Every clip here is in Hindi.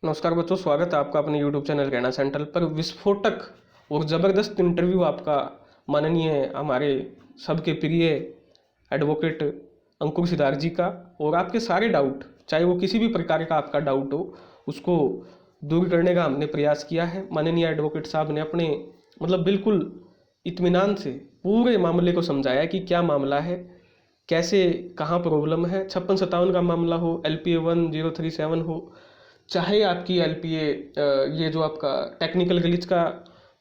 नमस्कार बच्चों, स्वागत है आपका अपने YouTube चैनल रहना सेंट्रल पर। विस्फोटक और ज़बरदस्त इंटरव्यू आपका माननीय हमारे सबके प्रिय एडवोकेट अंकुर सिद्धार्थ जी का। और आपके सारे डाउट, चाहे वो किसी भी प्रकार का आपका डाउट हो, उसको दूर करने का हमने प्रयास किया है। माननीय एडवोकेट साहब ने अपने बिल्कुल इत्मीनान से पूरे मामले को समझाया कि क्या मामला है, कैसे, कहाँ प्रॉब्लम है। 56-57 का मामला हो, LPA 1037 हो, चाहे आपकी LPA ये जो आपका टेक्निकल ग्लिच का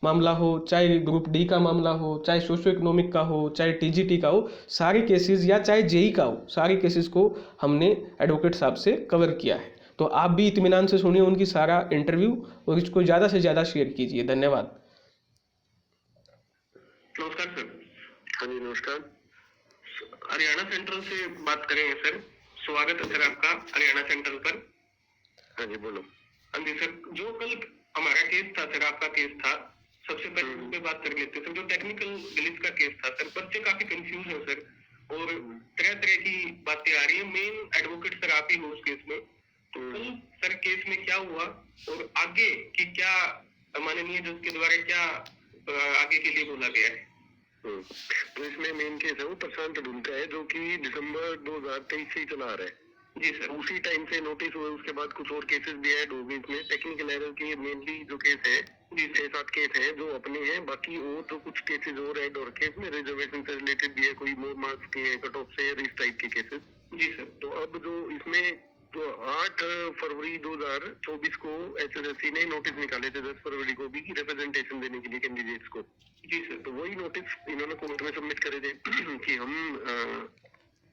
मामला हो, चाहे ग्रुप डी का मामला हो, चाहे सोशो इकोनॉमिक का हो, चाहे TGT का हो, सारे केसेस, या चाहे JEE का हो, सारे केसेस को हमने एडवोकेट साहब से कवर किया है। तो आप भी इत्मीनान से सुनिए उनकी सारा इंटरव्यू और इसको ज़्यादा से ज़्यादा शेयर कीजिए। धन्यवाद। नमस्कार सर। हाँ जी नमस्कार। हरियाणा सेंट्रल से बात करेंगे सर। स्वागत है सर आपका हरियाणा सेंट्रल पर। हाँ जी बोलो। हाँ जी सर, जो कल हमारा केस था सर, आपका केस था, सबसे पहले उस पे बात कर लेते हैं सर। जो टेक्निकल ग्लिच का केस था सर, बच्चे काफी कंफ्यूज हैं सर और तरह तरह की बातें आ रही है। मेन एडवोकेट सर आप ही हो उस केस में। तो कल सर केस में क्या हुआ और आगे की क्या माननीय जज के द्वारा क्या आगे के लिए बोला गया है? तो इसमें मेन केस है वो प्रशांत अडुल का है, जो कि दिसंबर 2023 से ही चला आ रहा है। जी सर। उसी टाइम से नोटिस हुए, उसके बाद कुछ और केसेस भी ऐड हो गए इसमें। टेक्निकल एरर के मेनली जो केस है, जी 6-7 केस है जो अपने हैं। बाकी और जो कुछ केसेस और ऐड और केस में रिजर्वेशन से रिलेटेड भी है, कोई मोर मार्क्स के कट ऑफ से, इस टाइप के केसेस। जी सर। तो अब जो इसमें तो 8 फरवरी 2024 को HSSC ने नोटिस निकाले थे, 10 फरवरी को भी, रिप्रेजेंटेशन देने के लिए कैंडिडेट्स को। जी सर। तो वही नोटिस इन्होंने कोर्ट में सबमिट करे थे कि हम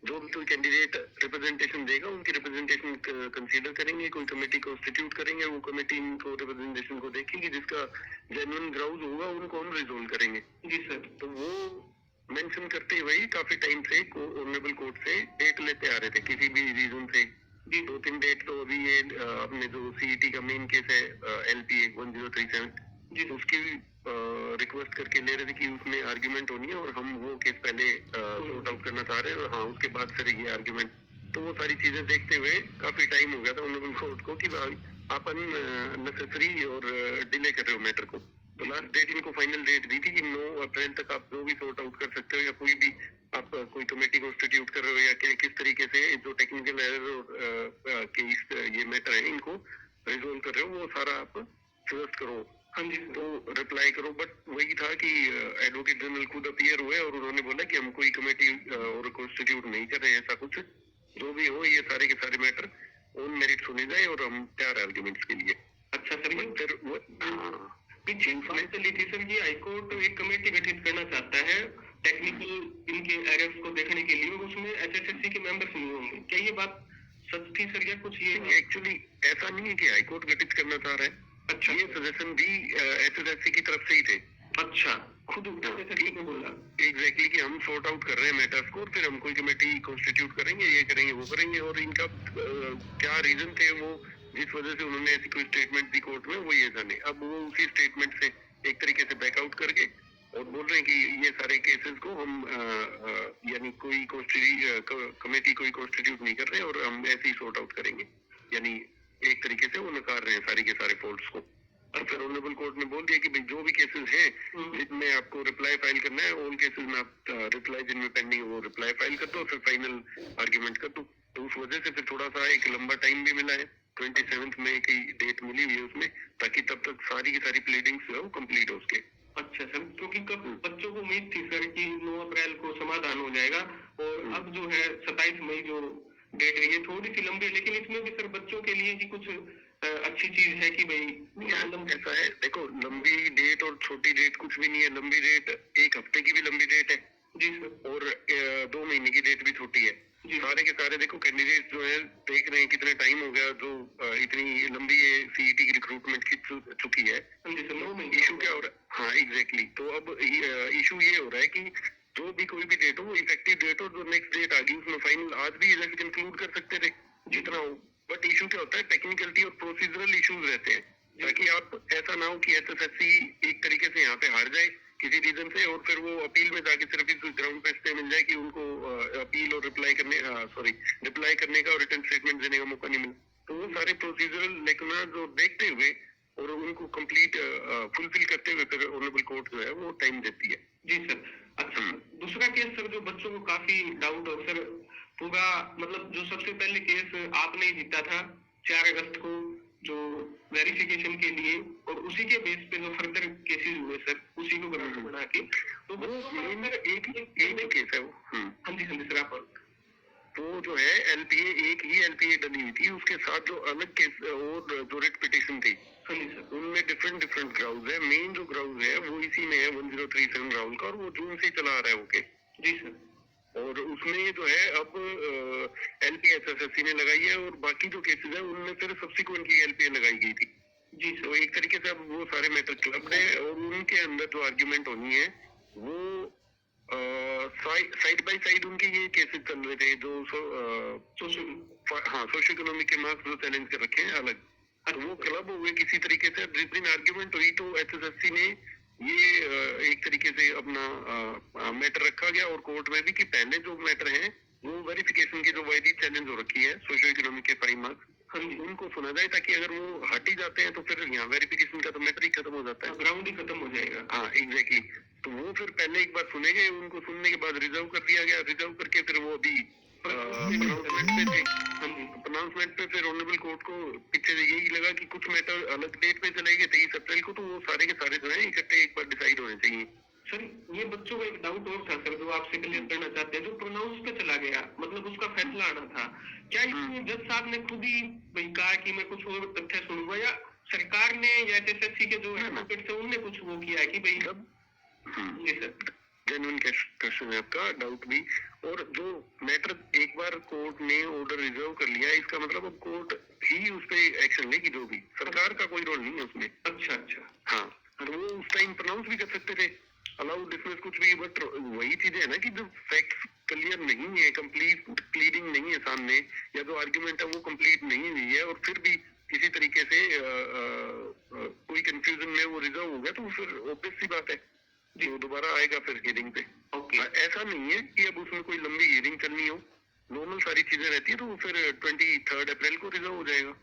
जो भी कोई कैंडिडेट रिप्रेजेंटेशन देगा उनकी रिप्रेजेंटेशन कंसीडर करेंगे, कोई कमेटी कॉन्स्टिट्यूट करेंगे, वो कमेटी इनको रिप्रेजेंटेशन को देखेगी, जिसका जेन्युइन ग्राउंड होगा उनको हम रिजोल्व करेंगे। जी सर। तो वो मेंशन करते हुए काफी टाइम से ऑनरेबल कोर्ट से डेट लेते आ रहे थे किसी भी रीजन से। जी 2-3 डेट तो अभी ये अपने जो CET का मेन केस है LPA 1037, जी उसकी रिक्वेस्ट करके ले रहे थे कि उसमें आर्ग्यूमेंट होनी है और हम वो केस पहले सॉर्ट आउट करना चाह रहे हैं। और हाँ, उसके बाद फिर ये आर्ग्यूमेंट। तो वो सारी चीजें देखते हुए काफी टाइम हो गया था ऑनरेबल कोर्ट को कि आप अननेसेसरी और डिले कर रहे हो मैटर को। तो लास्ट डेट इनको फाइनल डेट दी थी कि 9 अप्रैल तक आप जो भी सॉर्ट आउट कर सकते हो, या कोई भी आप कोई कमेटी कॉन्स्टिट्यूट कर रहे हो, या किस तरीके से जो टेक्निकल एरर और ये मैटर है इनको रिजोल्व कर रहे हो, वो सारा आप सजेस्ट करो। हाँ जी। तो रिप्लाई करो। बट वही था कि एडवोकेट जनरल खुद अपीयर हुए और उन्होंने बोला कि हम कोई कमेटी और कॉन्स्टिट्यूट नहीं कर रहे हैं, ऐसा कुछ। जो भी हो, ये सारे के सारे मैटर ऑन मेरिट सुने जाए और हम तैयार आर्ग्यूमेंट्स के लिए। अच्छा सर, फिर पीछे बात चली थी सर, ये हाईकोर्ट एक कमेटी गठित करना चाहता है टेक्निकल इनके एरर्स को देखने के लिए, और उसमें HSSC के मेंबर्स नहीं होंगे। क्या ये बात सच थी सर, या कुछ ये एक्चुअली ऐसा नहीं है कि हाईकोर्ट गठित करना चाह रहा है। अच्छा। ये सजेशन भी HSSC की तरफ से ही थे। अच्छा, खुद HSSC ने बोला एग्जैक्टली कि हम सॉर्ट आउट कर रहे हैं मैटर्स को और फिर हम कोई कमेटी कॉन्स्टिट्यूट करेंगे, ये करेंगे, वो करेंगे। और इनका क्या रीजन थे वो, जिस वजह से उन्होंने ऐसी कोई स्टेटमेंट दी कोर्ट में, वो ये जाने। अब वो उसी स्टेटमेंट से एक तरीके से बैकआउट करके और बोल रहे हैं कि ये सारे केसेस को हम यानी कोई कमेटी कोई कॉन्स्टिट्यूट नहीं कर रहे और हम ऐसे ही सॉर्ट आउट करेंगे। यानी एक तरीके से वो नकार रहे हैं सारी के सारे फॉल्ट्स को। और फिर ऑनरेबल कोर्ट ने बोल दिया कि भाई जो भी केसेस हैं जिनमें आपको रिप्लाई फाइल करना है, ऑल केसेस में आप रिप्लाई जिनमें पेंडिंग है वो रिप्लाई फाइल कर दो, फिर फाइनल आर्ग्यूमेंट कर दो। तो उस वजह से फिर थोड़ा सा एक लंबा टाइम भी मिला है। 27 मई की डेट मिली हुई है उसमें, ताकि तब तक सारी की सारी प्लीडिंग्स वो कंप्लीट हो उसके। अच्छा सर, क्योंकि कब बच्चों को उम्मीद थी सर कि 9 अप्रैल को समाधान हो जाएगा, और अब जो है 27 मई जो डेट है ये थोड़ी सी लंबी है, लेकिन इसमें भी सर बच्चों के लिए भी कुछ अच्छी चीज है कि भाई ऐसा है। देखो, लंबी डेट और छोटी डेट कुछ भी नहीं है। लंबी डेट 1 हफ्ते की भी लंबी डेट है जी सर, और 2 महीने की डेट भी छोटी है जी। सारे के सारे देखो कैंडिडेट जो है देख रहे हैं कितने टाइम हो गया जो इतनी लंबी ये CET की रिक्रूटमेंट खिंच चुकी है। इशू क्या हो रहा है? हाँ एग्जैक्टली। तो अब इशू ये हो रहा है कि जो भी कोई भी डेट हो, वो इफेक्टिव डेट हो, जो नेक्स्ट डेट आ गई उसमें फाइनल आज भी इलेक्शन कंक्लूड कर सकते थे जितना हो। बट इशू क्या होता है, टेक्निकलिटी और प्रोसीजरल इश्यूज रहते हैं, ताकि आप ऐसा ना हो कि HSSC एक तरीके से यहाँ पे हार जाए किसी रीजन से, और फिर वो अपील में जाके सिर्फ इस ग्राउंड पे स्टे मिल जाए कि उनको अपील और रिप्लाई करने का और रिटर्न स्टेटमेंट देने का मौका नहीं मिला। तो वो सारे प्रोसीजरल लेकुना जो देखते हुए और उनको कंप्लीट फुलफिल करते हुए फिर ऑनरेबल कोर्ट जो है वो टाइम देती है। जी सर। अच्छा, दूसरा केस सर जो बच्चों को काफी डाउट हो सर, पूरा मतलब जो सबसे पहले केस आपने ही जीता था 4 अगस्त को, जो वेरिफिकेशन के लिए, और उसी के बेस पे जो फर्दर केसेस हुए सर, उसी को ग्राउंड बना के, तो वो बच्चों का एक केस है वो। हाँ जी सर आप। वो जो है एलपीए, एक ही एलपीए डली हुई थी, उसके साथ जो अलग केस और जो रिट पिटिशन थी, हाँ जी सर, उनमें डिफरेंट ग्राउंड है। मेन जो ग्राउंड है वो इसी में है 1037 राहुल का, और वो जून से चला आ रहा है। ओके जी सर। और उसमें जो है अब एलपीएसएसएससी ने लगाई है, और बाकी जो केसेस है उनमें फिर सब्सिक्वेंटली एलपीए लगाई गई थी। जी सर। तो एक तरीके से अब वो सारे मैटर क्लब्ड है, और उनके अंदर जो आर्ग्यूमेंट होनी है वो साइड बाय साइड उनके ये केसेस चल रहे थे, जो सोशो इकोनॉमिक के मार्क्स जो चैलेंज कर रखे हैं अलग, तो वो क्लब हुए किसी तरीके से। जिस दिन आर्ग्यूमेंट हुई तो एचएसएससी ने ये एक तरीके से अपना मैटर रखा गया, और कोर्ट में भी कि पहले जो मैटर है वो वेरिफिकेशन की जो वायदी चैलेंज हो रखी है सोशो इकोनॉमिक के 5 मार्क्स, उनको सुना जाए, ताकि अगर वो हट ही जाते हैं तो फिर यहाँ वेरिफिकेशन का तो मैटर ही खत्म हो जाता है, ग्राउंड ही खत्म हो जाएगा। हाँ एग्जैक्टली। तो वो फिर पहले एक बार सुने गए, उनको सुनने के बाद रिजर्व कर दिया गया, रिजर्व करके फिर वो अभी प्रोनाउंसमेंट पे थे। प्रोनाउंसमेंट पे फिर ऑनरेबल कोर्ट को पीछे यही लगा कि कुछ मैटर अलग डेट पे चले गए 23 अप्रैल को, तो वो सारे के सारे जो है इकट्ठे एक बार डिसाइड होने चाहिए। सर ये बच्चों का एक डाउट और था सर, जो आपसे क्लियर करना चाहते हैं, जो प्रोनाउंस पे चला गया, मतलब उसका फैसला आना था, क्या इसमें जज साहब ने खुद ही भाई कहा कि मैं कुछ और तथ्य सुनूंगा, या सरकार ने या एसएससी के जो एडवोकेट थे उनने कुछ वो किया है कि भाई जी सर? जेन्युइन क्वेश्चन है आपका, डाउट भी। और जो मैटर एक बार कोर्ट ने ऑर्डर रिजर्व कर लिया, इसका मतलब अब कोर्ट ही उस पर एक्शन लेगी, जो भी, सरकार का कोई रोल नहीं है उसमें। अच्छा। हाँ, और वो उस टाइम प्रोनाउंस भी कर सकते थे, अलाउड डिसमिस कुछ भी, बट वही चीजें है ना कि जो फैक्ट्स क्लियर नहीं है, कंप्लीट प्लीडिंग नहीं है सामने, या जो आर्ग्यूमेंट है वो कंप्लीट नहीं हुई है, और फिर भी किसी तरीके से कोई कंफ्यूजन में वो रिजर्व हो गया, तो फिर ऑब्वियस सी बात है जी वो दोबारा आएगा फिर हियरिंग पे। ऐसा नहीं है कि अब उसमें कोई लंबी हियरिंग करनी हो, नॉर्मल सारी चीजें रहती है, तो वो फिर 23 अप्रैल को रिजर्व हो जाएगा।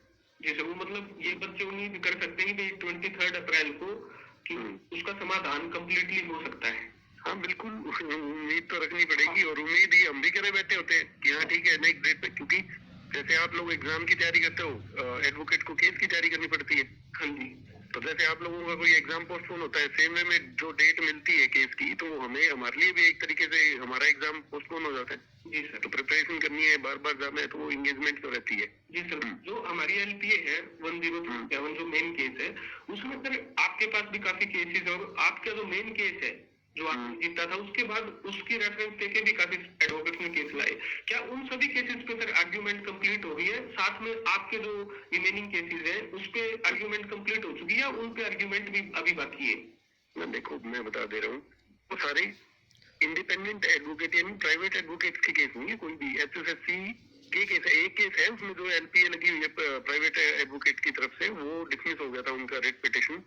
जैसे वो मतलब ये बच्चे उम्मीद कर सकते हैं कि 23 अप्रैल को कि उसका समाधान कम्प्लीटली हो सकता है। हाँ बिल्कुल, उम्मीद तो रखनी पड़ेगी, और उम्मीद ही हम भी करे बैठे होते हैं कि हाँ ठीक है नेक्स्ट डेट पे, क्योंकि जैसे आप लोग एग्जाम की तैयारी करते हो, एडवोकेट को केस की तैयारी करनी पड़ती है। हाँ जी। तो जैसे आप लोगों का कोई एग्जाम पोस्टपोन होता है, सेम वे में जो डेट मिलती है केस की, तो हमें हमारे लिए भी एक तरीके से हमारा एग्जाम पोस्टपोन हो जाता है। जी सर। तो प्रिपरेशन करनी है, बार बार जाना है, तो वो एंगेजमेंट तो रहती है। जी सर, जो हमारी एलपीए है 1037 जो मेन केस है, उसमें सर आपके पास भी काफी केसेस, और आपका जो मेन केस है जो आपने जीता था, उसके बाद उसकी रेफरेंस लेके भी काफी एडवोकेट ने केस लाए। क्या उन सभी केसेस पे सर आर्ग्यूमेंट कंप्लीट हो गई है? साथ में आपके जो रिमेनिंग केसेस है उस पे आर्ग्यूमेंट कंप्लीट हो चुकी है, या उन पे आर्ग्यूमेंट भी अभी बाकी है? मैं देखो मैं बता दे रहा हूँ, वो सारे इंडिपेंडेंट एडवोकेट यानी प्राइवेट एडवोकेट के केस नहीं है, कोई भी एचएसएससी के केस है। एक केस है उसमें जो एलपीए लगी हुई है प्राइवेट एडवोकेट की तरफ से, वो डिसमिस हो गया था उनका रिट पिटिशन।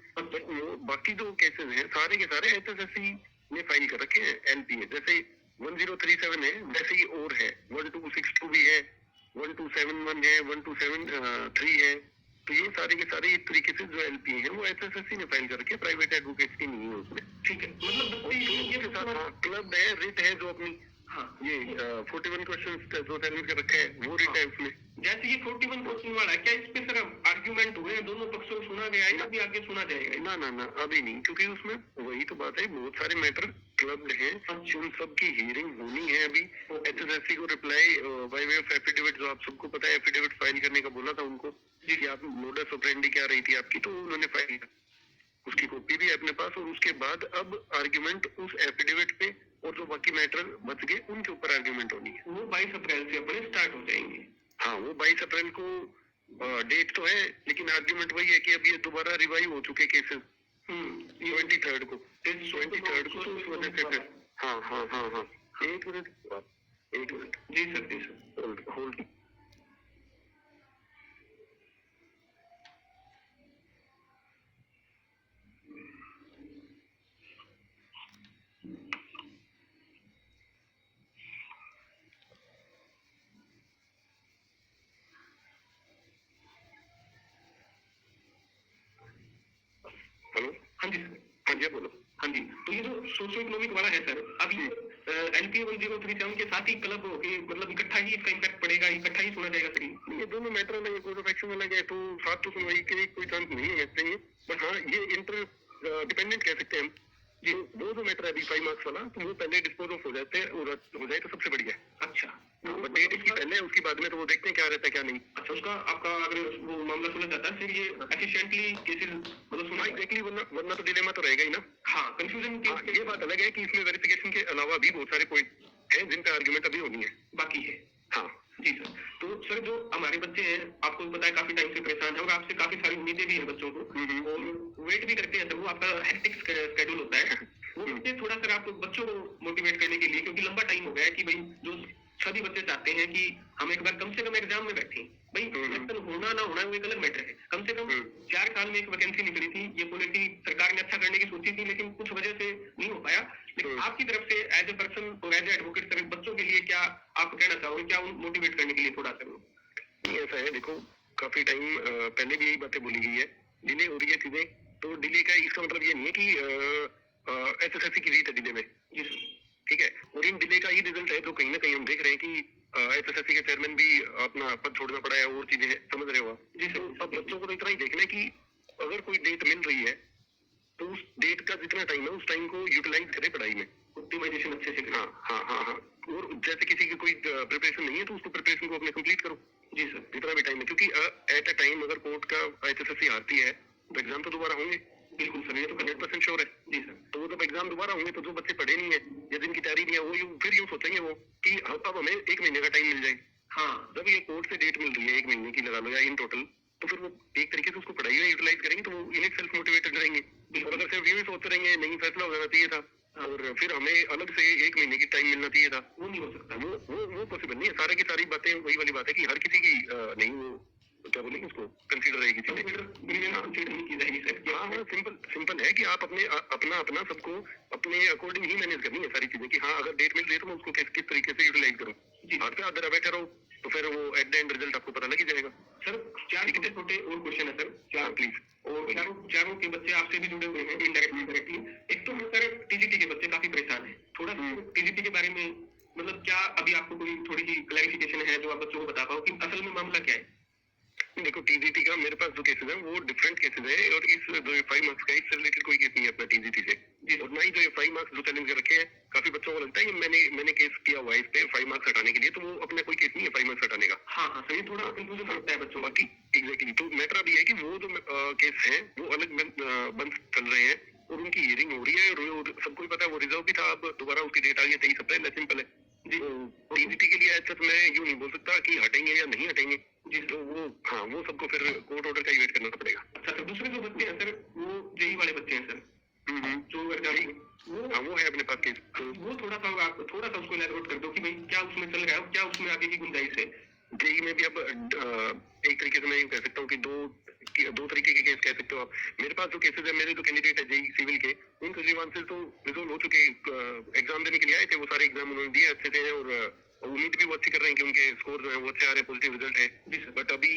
बाकी जो केसेस हैं सारे के सारे एचएसएससी ने फाइल कर रखे हैं एलपीए, जैसे 1037 है वैसे ही और है, 1262 भी है, 1271 है, 1273 है। तो ये सारे के सारे एक तरीके से जो एलपीए हैं वो एचएसएससी ने फाइल करके, प्राइवेट एडवोकेट की नहीं है उसमें। ठीक है, मतलब ये क्लब है, रिट है जो अपनी, हाँ ये 41 क्वेश्चन जो चैलेंज कर रखे हैं वो रिट है उसमें। जैसे ये 41 क्वेश्चन वाला है, क्या इस पे सर आर्ग्यूमेंट हुए, दोनों पक्षों को सुना गया है, या भी आगे सुना जाएगा? ना अभी नहीं, क्योंकि उसमें वही तो बात है, बहुत सारे मैटर क्लब्ड हैं, उन सब की हियरिंग होनी है अभी। एचएसएससी को reply by way of affidavit, जो आप सबको पता है एफिडेविट फाइल करने का बोला था उनको कि आप मोडस ऑपरेंडी क्या रही थी आपकी, तो उन्होंने फाइल किया, उसकी कॉपी भी है अपने पास। और उसके बाद अब आर्ग्यूमेंट उस एफिडेविट पे, और जो बाकी मैटर बच गए उनके ऊपर आर्ग्यूमेंट होनी है। वो 22 अप्रैल से अपने स्टार्ट हो जाएंगे। हाँ वो 22 अप्रैल को डेट तो है, लेकिन आर्ग्यूमेंट वही है कि अब ये दोबारा रिवाइव हो चुके केसेस 23 को, 23 को, तो उस वजह से फिर हाँ एक मिनट जी सर होल्ड। हाँ जी सर। हाँ जी, आप बोलो। हाँ जी, तो ये जो सोशो इकोनॉमिक वाला है सर, अब ये एलपीए 1037 के साथ ही क्लब होके मतलब इकट्ठा ही इसका इम्पैक्ट पड़ेगा, इकट्ठा ही सुना जाएगा सर ये दोनों मैटर अलग है, कोड ऑफ एक्शन अलग है, तो साथ तो सुनवाई के कोई चांस नहीं होने चाहिए, बट हाँ ये इंटर डिपेंडेंट कह सकते हैं हम। जी, वो जो मैटर है अभी 5 मार्क्स वाला, तो वो पहले डिस्पोज ऑफ हो जाते हैं और हो जाए तो सबसे बढ़िया है। अच्छा, बट डेट इसकी पहले है, उसके बाद में तो वो देखते हैं क्या रहता है क्या नहीं। अच्छा, उसका आपका अगर वो मामला सुलझ जाता है फिर ये एफिशिएंटली केसेस मतलब सुना एग्जैक्टली, वरना तो डिलेमा तो रहेगा ही ना। हाँ, कंफ्यूजन ये बात अलग है कि इसमें वेरिफिकेशन के अलावा भी बहुत सारे पॉइंट हैं जिन पे आर्गुमेंट अभी होनी है, बाकी है। हाँ जी सर, तो सर जो हमारे बच्चे हैं आपको पता है काफी टाइम से परेशान है और आपसे काफी सारी उम्मीदें भी है बच्चों को और वेट भी करते हैं सर, वो आपका हेक्टिक शेड्यूल होता है वो बच्चे थोड़ा सर आप बच्चों को मोटिवेट करने के लिए, क्योंकि लंबा टाइम हो गया है कि भाई जो सभी बच्चे चाहते हैं कि हम एक बार कम से कम एग्जाम में बैठे, भाई सिलेक्शन होना ना होना वो एक अलग मैटर है, कम से कम 4 साल में एक वैकेंसी निकली थी, ये पॉलिसी सरकार ने अच्छा करने की सोची थी लेकिन कुछ वजह से नहीं हो पाया। लेकिन आपकी तरफ से एज ए पर्सन और एज ए एडवोकेट सर बच्चों के लिए क्या आप कहना चाहोगे, क्या मोटिवेट करने के लिए थोड़ा सा? नहीं ऐसा है, देखो काफी टाइम पहले भी यही बातें बोली गई है, डिले हो रही है चीजें, तो डिले का इसका मतलब ये नहीं है कि एसएससी की जीत है डिले में, ठीक है, और इन डिले का ही रिजल्ट है, तो कहीं ना कहीं हम देख रहे हैं कि एसएससी के चेयरमैन भी अपना पद छोड़ना पड़ा है और चीजें समझ रहे हो आप। जी सर, अब बच्चों को तो इतना ही देखना है कि अगर कोई डेट मिल रही है तो उस डेट का जितना टाइम है उस टाइम को यूटिलाइज करे पढ़ाई में, ऑप्टिमाइजेशन अच्छे से करें। हाँ, और जैसे किसी की कोई प्रिपरेशन नहीं है तो उसको प्रिपरेशन को अपने कंप्लीट करो। जी सर, जितना भी टाइम है, क्योंकि एट अ टाइम अगर कोर्ट का एसएससी हारती है तो एग्जाम तो दोबारा होंगे। बिल्कुल सर, ये तो 100% श्योर है। जी सर, तो वो जब एग्जाम दोबारा होंगे तो जो बच्चे पढ़े नहीं है या जिनकी तैयारी नहीं है वो फिर यूं सोचेंगे वो कि अब हमें 1 महीने का टाइम मिल जाए। हाँ, जब ये कोर्ट से डेट मिल रही है 1 महीने की लगा लो या इन टोटल, तो फिर वो एक तरीके से उसको पढ़ाई में यूटिलाइज करेंगे तो वो इन सेल्फ मोटिवेटेड रहेंगे। और अगर सिर्फ ये सोचते रहेंगे नहीं फैसला हो जाना चाहिए था और फिर हमें अलग से 1 महीने की टाइम मिलना चाहिए था, वो नहीं हो सकता, वो पॉसिबल नहीं है। सारे की सारी बातें वही वाली बात है कि हर किसी की नहीं वो क्या बोलेंगे उसको कंसीडर रहेगी चीजें। हाँ, सिंपल है कि आप अपना सबको अपने अकॉर्डिंग ही मैनेज करनी है सारी चीजें, कि हाँ अगर डेट मिल रही है तो मैं उसको किस तरीके से यूटिलाइज करूँ। हाथ पे हाथ बैठे रहो तो फिर वो एट द एंड रिजल्ट आपको पता लग ही जाएगा। सर 4 छोटे और क्वेश्चन है सर, 4 प्लीज, और चारों के बच्चे आपसे भी जुड़े हुए हैं इनडायरेक्टली। एक तो सर टीजीटी के बच्चे काफी परेशान है, थोड़ा टीजीटी के बारे में मतलब क्या अभी आपको कोई थोड़ी सी क्लैरिफिकेशन है जो आप बच्चों को बता पाओ कि असल में मामला क्या है? देखो टीजीटी का मेरे पास जो केसेस है वो डिफरेंट केसेस है और इस जो 5 मार्क्स का इससे रिलेटेड कोई केस नहीं है अपना टीजीटी से जी, और ना ही जो 5 मार्क्स जो चैलेंज रखे हैं काफी बच्चों को लगता है कि मैंने केस किया हुआ है इस पे 5 मार्क्स हटाने के लिए, तो वो अपना कोई केस नहीं है 5 मार्क्स हटाने का। हाँ, सही, थोड़ा कंफ्यूजन होता है बच्चों बाकी एग्जैक्टली। तो मैटर अभी है कि वो जो केस है वो अलग बंद चल रहे हैं और उनकी हियरिंग हो रही है और सबको ही पता है वो रिजर्व भी था, अब दोबारा उसकी डेट आ गई 23 अप्रैल, सिंपल है जी। टीजीटी के लिए ऐसा मैं यूं नहीं बोल सकता कि हटेंगे या नहीं हटेंगे जी, तो वो सबको फिर कोर्ट ऑर्डर का ही वेट करना पड़ेगा। अच्छा सर, दूसरे जो बच्चे हैं सर वो जेई वाले बच्चे हैं सर, जो वो है अपने पास केस, वो थोड़ा सा उसको एलैबोरेट कर दो कि भाई क्या उसमें चल रहा है और क्या उसमें आगे की गुंजाइश है। जेई में भी अब एक तरीके से मैं यूं कह सकता हूँ कि दो तरीके के केस कह सकते हो आप। मेरे पास जो केसेस है, मेरे जो कैंडिडेट है जेई सिविल के, उनके ग्रीवांसेस तो रिजोल्व हो चुके, एग्जाम देने के लिए आए थे, वो सारे एग्जाम उन्होंने दिए अच्छे से और उम्मीद भी वो अच्छी कर रहे हैं कि उनके स्कोर जो है वो अच्छे आ रहे हैं, पॉजिटिव रिजल्ट है। बट अभी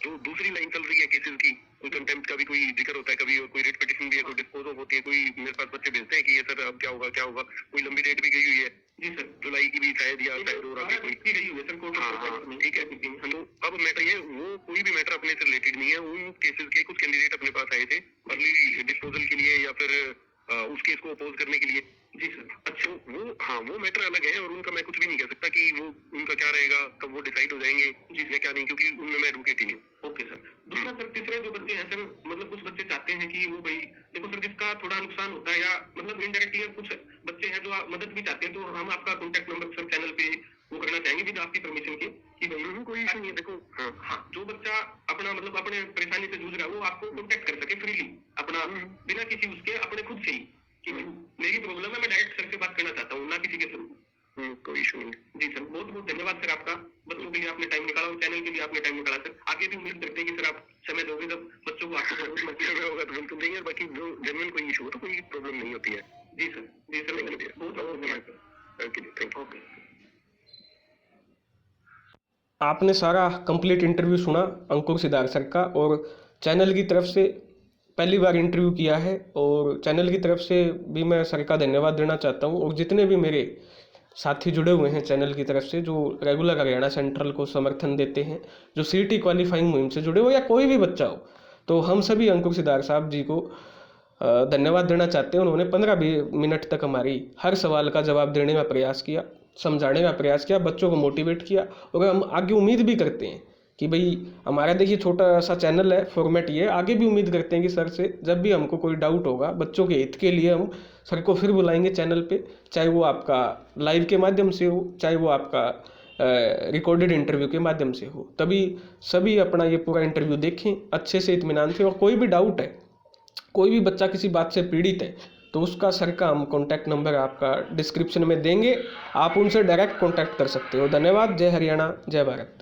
जो दूसरी लाइन चल रही है केसेस की, कोई कंटेम्प्ट का भी कोई जिक्र होता है, कभी कोई रेट पिटिशन भी है, कोई डिस्पोज ऑफ होती है, कोई मेरे पास बच्चे भेजते हैं कि ये सर अब क्या होगा, कोई लंबी डेट भी गई हुई है जी सर, जुलाई की भी शायद या शायद और आगे कोई गई हुई है सर कोर्ट। हाँ, ठीक है, तो अब मैटर ये वो कोई भी मैटर अपने से रिलेटेड नहीं है, उन केसेस के कुछ कैंडिडेट अपने पास आए थे अर्ली डिस्पोजल के लिए या फिर उस केस को अपोज करने के लिए जी सर। अच्छा, वो मैटर अलग है और उनका मैं कुछ भी नहीं कह सकता कि वो उनका क्या रहेगा, तब वो डिसाइड हो जाएंगे जी या क्या नहीं, क्योंकि उनमें मैं एडवोकेट ही नहीं। ओके सर, दूसरा सर तीसरे जो बच्चे हैं सर, मतलब कुछ बच्चे चाहते हैं कि वो भाई देखो सर जिसका थोड़ा नुकसान होता है या मतलब इनडायरेक्टली कुछ बच्चे हैं जो मदद भी चाहते हैं, तो हम आपका कॉन्टेक्ट नंबर सर चैनल पे वो करना चाहेंगे विद आपकी परमिशन के कि भाई कोई इशू नहीं है। देखो हाँ, जो बच्चा अपना मतलब अपने परेशानी से जूझ रहा है वो आपको कॉन्टेक्ट कर सके फ्रीली अपना बिना किसी उसके अपने खुद से ही कि मेरी प्रॉब्लम है, मैं डायरेक्ट सर से बात करना चाहता हूँ ना किसी के थ्रू। कोई इशू नहीं जी सर, बहुत बहुत धन्यवाद सर आपका, बच्चों के लिए आपने टाइम निकाला और चैनल के लिए आपने टाइम निकाला सर। आगे भी उम्मीद करते हैं कि सर आप समय दोगे जब बच्चों को आपको होगा तो बिल्कुल देंगे, बाकी जो जेन्युइन कोई इशू हो तो कोई प्रॉब्लम नहीं होती है। जी सर बहुत धन्यवाद। Thank you. आपने सारा कंप्लीट इंटरव्यू सुना अंकुर सिद्धार्थ सर का, और चैनल की तरफ से पहली बार इंटरव्यू किया है और चैनल की तरफ से भी मैं सर का धन्यवाद देना चाहता हूँ, और जितने भी मेरे साथी जुड़े हुए हैं चैनल की तरफ से, जो रेगुलर हरियाणा सेंट्रल को समर्थन देते हैं, जो सीटी क्वालिफाइंग मुहिम से जुड़े हो या कोई भी बच्चा हो, तो हम सभी अंकुर सिदार साहब जी को धन्यवाद देना चाहते हैं। उन्होंने 15-20 मिनट तक हमारी हर सवाल का जवाब देने का प्रयास किया, समझाने का प्रयास किया, बच्चों को मोटिवेट किया, और हम आगे उम्मीद भी करते हैं कि भाई हमारा देखिए छोटा सा चैनल है, फॉर्मेट ये, आगे भी उम्मीद करते हैं कि सर से जब भी हमको कोई डाउट होगा बच्चों के हित के लिए, हम सर को फिर बुलाएंगे चैनल पे, चाहे वो आपका लाइव के माध्यम से हो, चाहे वो आपका रिकॉर्डेड इंटरव्यू के माध्यम से हो। तभी सभी अपना ये पूरा इंटरव्यू देखें अच्छे से, इत्मीनान से, और कोई भी डाउट है, कोई भी बच्चा किसी बात से पीड़ित है, तो उसका सर का हम कॉन्टैक्ट नंबर आपका डिस्क्रिप्शन में देंगे, आप उनसे डायरेक्ट कॉन्टैक्ट कर सकते हो। धन्यवाद। जय हरियाणा, जय भारत।